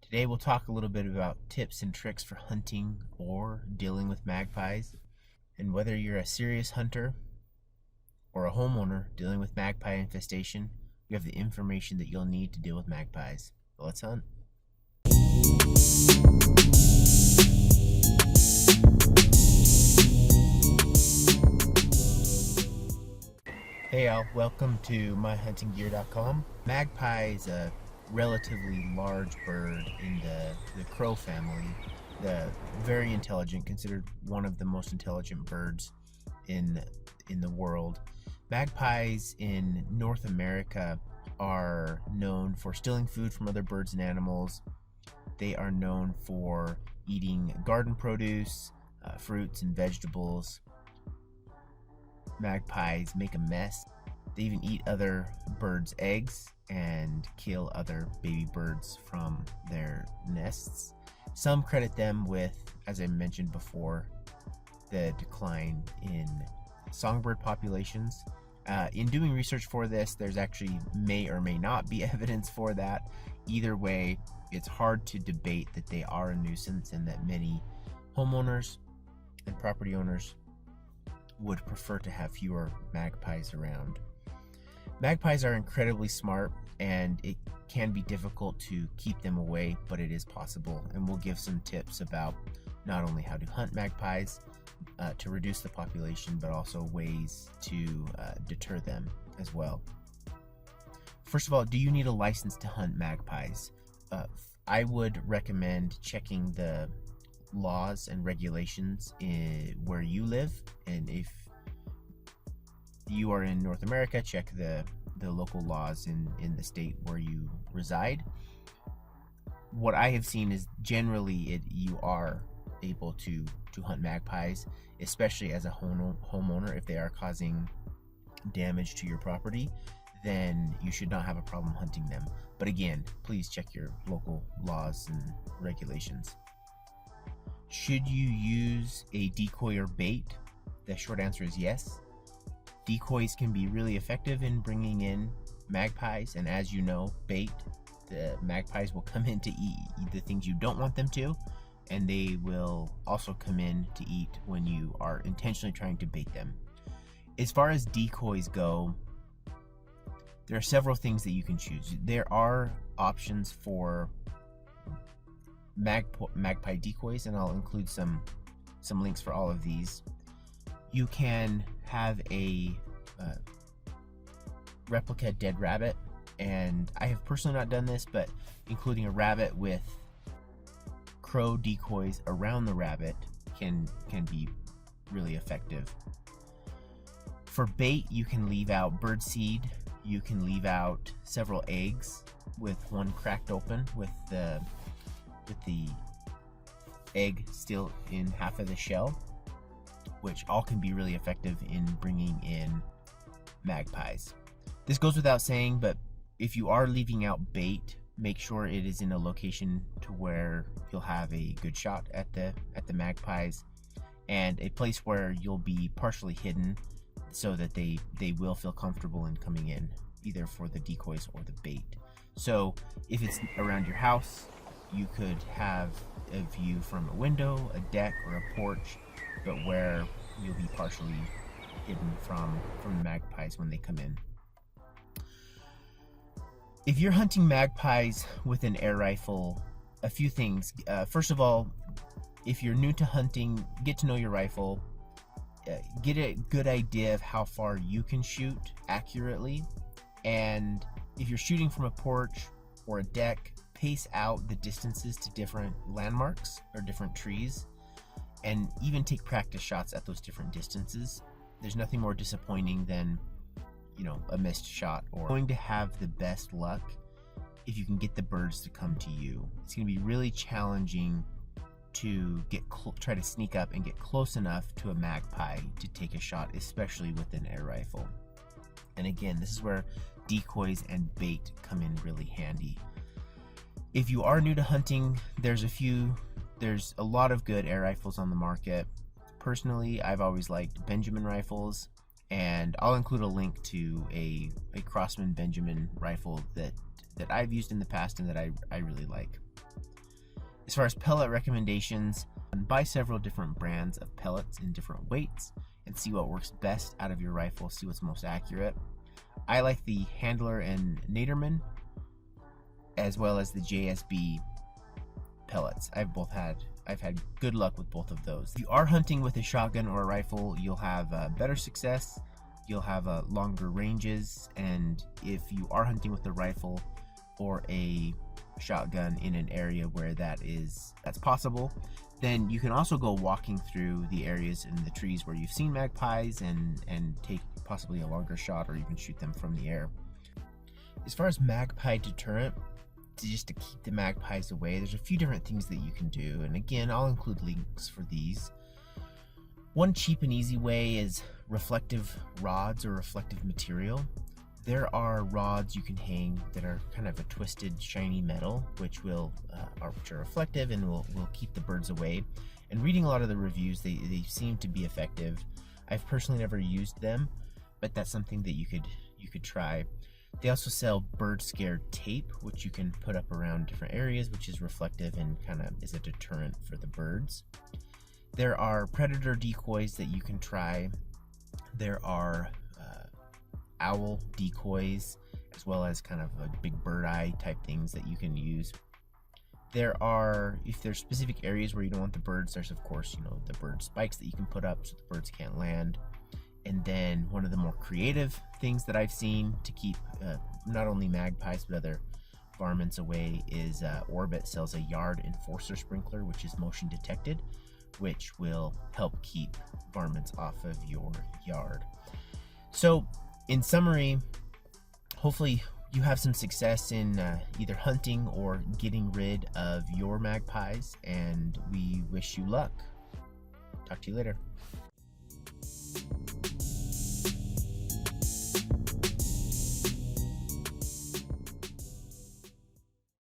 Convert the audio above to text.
Today we'll talk a little bit about tips and tricks for hunting or dealing with magpies, and whether you're a serious hunter or a homeowner dealing with magpie infestation, you have the information that you'll need to deal with magpies. So let's hunt. Hey all, welcome to myhuntinggear.com. Magpie is a relatively large bird in the crow family. Very intelligent, considered one of the most intelligent birds in the world. Magpies in North America are known for stealing food from other birds and animals. They are known for eating garden produce, fruits and vegetables. Magpies make a mess. They even eat other birds' eggs and kill other baby birds from their nests. Some credit them with, as I mentioned before, the decline in songbird populations. In doing research for this, there's actually may or may not be evidence for that. Either way, it's hard to debate that they are a nuisance and that many homeowners and property owners would prefer to have fewer magpies around. Magpies are incredibly smart, and it can be difficult to keep them away, but it is possible. And we'll give some tips about not only how to hunt magpies to reduce the population, but also ways to deter them as well. First of all, do you need a license to hunt magpies? I would recommend checking the laws and regulations where you live, and if you are in North America, check the local laws in the state where you reside. What I have seen is generally you are able to hunt magpies, especially as a homeowner. If they are causing damage to your property, then you should not have a problem hunting them. But again, please check your local laws and regulations. Should you use a decoy or bait? The short answer is yes. Decoys can be really effective in bringing in magpies, and as you know, the magpies will come in to eat the things you don't want them to, and they will also come in to eat when you are intentionally trying to bait them. As far as decoys go, there are several things that you can choose. There are options for magpie decoys, and I'll include some links for all of these. You can have a replica dead rabbit, and I have personally not done this, but including a rabbit with crow decoys around the rabbit can be really effective. For bait, you can leave out birdseed. You can leave out several eggs with one cracked open with the egg still in half of the shell, which all can be really effective in bringing in magpies. This goes without saying, but if you are leaving out bait, make sure it is in a location to where you'll have a good shot at the magpies, and a place where you'll be partially hidden so that they will feel comfortable in coming in, either for the decoys or the bait. So if it's around your house, you could have a view from a window, a deck, or a porch, but where you'll be partially hidden from the magpies when they come in. If you're hunting magpies with an air rifle, a few things. First of all, if you're new to hunting, get to know your rifle. Get a good idea of how far you can shoot accurately, and if you're shooting from a porch or a deck, pace out the distances to different landmarks or different trees, and even take practice shots at those different distances. There's nothing more disappointing than, a missed shot. Or going to have the best luck if you can get the birds to come to you. It's going to be really challenging to try to sneak up and get close enough to a magpie to take a shot, especially with an air rifle. And again, this is where decoys and bait come in really handy. If you are new to hunting, there's a lot of good air rifles on the market. Personally, I've always liked Benjamin rifles, and I'll include a link to a Crossman Benjamin rifle that I've used in the past and that I really like. As far as pellet recommendations, buy several different brands of pellets in different weights and see what works best out of your rifle, see what's most accurate. I like the Handler and Naderman, as well as the JSB pellets. I've had good luck with both of those. If you are hunting with a shotgun or a rifle, you'll have better success, you'll have longer ranges, and if you are hunting with a rifle or a shotgun in an area where that's possible, then you can also go walking through the areas in the trees where you've seen magpies and take possibly a longer shot, or you can shoot them from the air. As far as magpie deterrent, just to keep the magpies away, there's a few different things that you can do, and again, I'll include links for these. One cheap and easy way is reflective rods or reflective material. There are rods you can hang that are kind of a twisted, shiny metal, which are reflective and will keep the birds away. And reading a lot of the reviews, they seem to be effective. I've personally never used them, but that's something that you could try. They also sell bird scared tape, which you can put up around different areas, which is reflective and kind of is a deterrent for the birds. There are predator decoys that you can try. There are owl decoys, as well as kind of like big bird eye type things that you can use. If there's specific areas where you don't want the birds, there's of course, the bird spikes that you can put up so the birds can't land. And then one of the more creative things that I've seen to keep not only magpies but other varmints away is Orbit sells a yard enforcer sprinkler, which is motion detected, which will help keep varmints off of your yard. So in summary, hopefully you have some success in either hunting or getting rid of your magpies, and we wish you luck. Talk to you later.